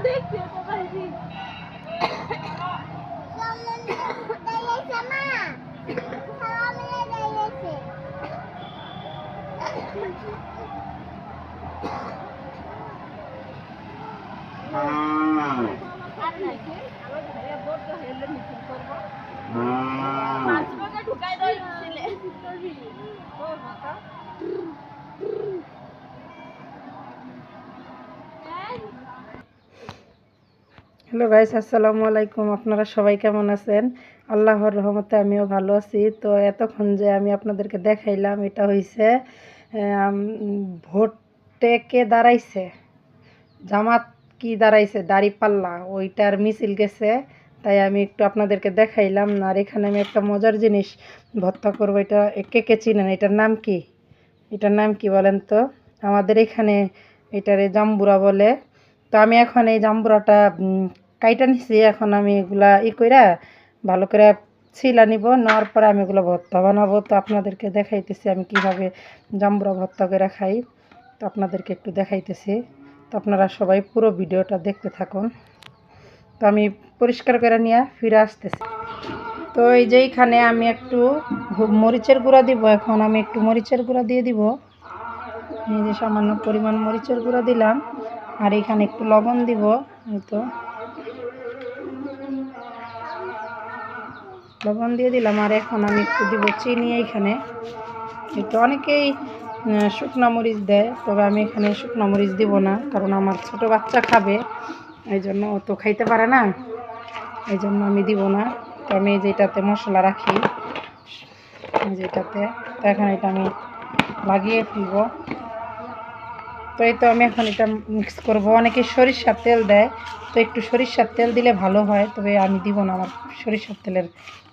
দেখতে তো পারি হ্যালো গাইস, আসসালামু আলাইকুম। আপনারা সবাই কেমন আছেন? আল্লাহর রহমতে আমিও ভালো আছি। তো এতক্ষণ যে আমি আপনাদেরকে দেখাইলাম, এটা হইছে ভোটে কে দাঁড়াইছে, জামাত কি দাঁড়াইছে, দাঁড়িপাল্লা, ওইটার মিছিল গেছে, তাই আমি একটু আপনাদেরকে দেখাইলাম। আর এখানে আমি একটা মজার জিনিস ভর্তা করবো। এটা কে কে চিনেন? এটার নাম কি? এটার নাম কি বলেন তো? আমাদের এখানে এটারে জাম্বুরা বলে। তো আমি এখন এই জাম্বুরাটা কাইটা নিছি। এখন আমি এগুলা কইরা ভালো করে ছিলা নিব, নেওয়ার পরে আমি এগুলো ভর্তা বানাবো। তো আপনাদেরকে দেখাইতেছি আমি কিভাবে জাম্বুরা ভর্তা করে খাই। তো আপনাদেরকে একটু দেখাইতেছি। তো আপনারা সবাই পুরো ভিডিওটা দেখতে থাকুন। তো আমি পরিষ্কার করে নিয়ে ফিরে আসতেছি। তো এই যে এইখানে আমি একটু মরিচের গুঁড়া দিব। এখন আমি একটু মরিচের গুঁড়া দিয়ে দিব। এই যে সামান্য পরিমাণ মরিচের গুঁড়া দিলাম, আর এখানে একটু লবণ দিব। এই তো লবণ দিয়ে দিলাম। আর এখন আমি একটু দিব চিনি। এইখানে একটু অনেকেই শুকনো মরিচ দেয়, তবে আমি এখানে শুকনো মরিচ দিব না, কারণ আমার ছোট বাচ্চা খাবে, এই জন্য ও তো খাইতে পারে না, এই জন্য আমি দিব না। তো আমি যেটাতে মশলা রাখি, যেটাতে, তো এখন এটা আমি লাগিয়ে ফেলব। তো এই তো আমি এখন এটা মিক্স করব। অনেকে সরিষার তেল দেয়, তো একটু সরিষার তেল দিলে ভালো হয়, তবে আমি দিব না, আমার সরিষার তেলের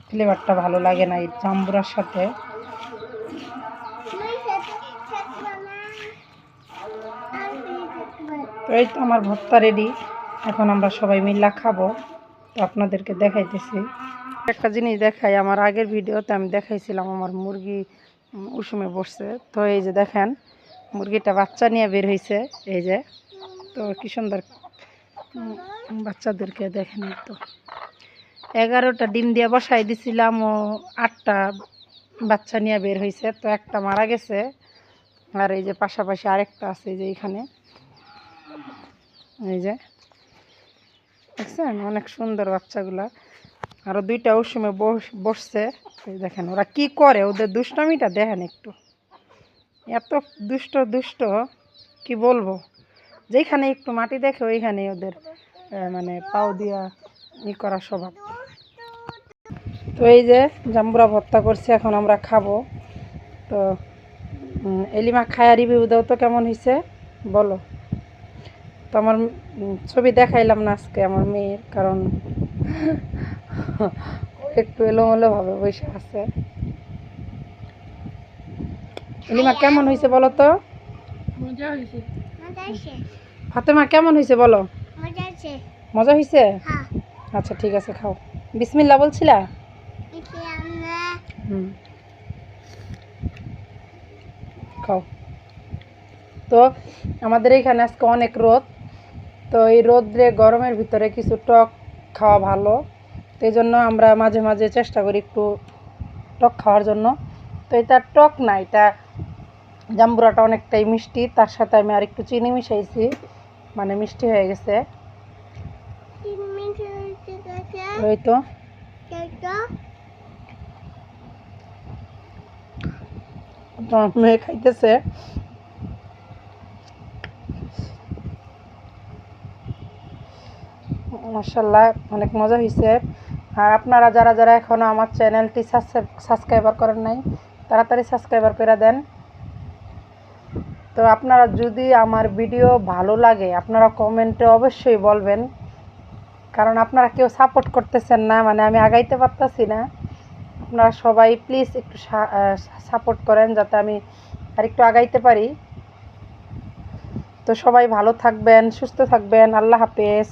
ফ্লেভারটা ভালো লাগে না এই জাম্বুরার সাথে। তো এই তো আমার ভর্তা রেডি। এখন আমরা সবাই মিল্লা খাবো। তো আপনাদেরকে দেখাইতেছি একটা জিনিস দেখাই। আমার আগের ভিডিওতে আমি দেখাইছিলাম আমার মুরগি উষুমে বসছে। তো এই যে দেখেন, মুরগিটা বাচ্চা নিয়ে বের হয়েছে, এই যে। তো কি সুন্দর বাচ্চাদেরকে দেখেন। তো 11টা ডিম দিয়ে বসাই দিছিলাম, ও 8টা বাচ্চা নিয়ে বের হয়েছে। তো একটা মারা গেছে, আর এই যে পাশাপাশি আরেকটা আছে, এই যে এইখানে, এই যে দেখছেন, অনেক সুন্দর বাচ্চাগুলা। আরও 2টা উষুমে বসছে। এই দেখেন ওরা কি করে, ওদের দুষ্টামিটা দেখেন একটু, এত দুষ্ট দুষ্ট কি বলবো। যেখানে একটু মাটি দেখে ওইখানে ওদের মানে পাও দিয়া করা স্বভাব। তো এই যে জাম্বুরা ভর্তা করছি, এখন আমরা খাবো। তো এলিমা খায়া রিভিউ দাও তো, কেমন হয়েছে বলো। তো আমার ছবি দেখাইলাম না আজকে আমার মেয়ের, কারণ একটু এলোমেলোভাবে বসে আছে। এলিমা কেমন হয়েছে বলো তো? ফাতেমা কেমন হয়েছে বলো? মজা হয়েছে? আচ্ছা ঠিক আছে, খাও। বিসমিল্লা বলছিলা? খাও। তো আমাদের এখানে আজকে অনেক রোদ। তো এই রোদ্রে গরমের ভিতরে কিছু টক খাওয়া ভালো, তো এই জন্য আমরা মাঝে মাঝে চেষ্টা করি একটু টক খাওয়ার জন্য। তো এটা টক না, এটা জাম্বুরাটা অনেকটাই মিষ্টি, তার সাথে আমি আর একটু চিনি মিশাইছি, মানে মিষ্টি হয়ে গেছে। ওই তো মেয়ে খাইতেছে। মাশাআল্লাহ অনেক মজা হয়েছে। আর আপনারা যারা যারা এখনও আমার চ্যানেলটি সাবস্ক্রাইবার করেন নাই, তাড়াতাড়ি সাবস্ক্রাইবার করে দেন। তো আপনারা যদি আমার ভিডিও ভালো লাগে, আপনারা কমেন্টে অবশ্যই বলবেন, কারণ আপনারা কেউ সাপোর্ট করতেছেন না, মানে আমি আগাইতে পারতাছি না। আপনারা সবাই প্লিজ একটু সাপোর্ট করেন, যাতে আমি আর একটু আগাইতে পারি। তো সবাই ভালো থাকবেন, সুস্থ থাকবেন। আল্লাহ হাফেজ।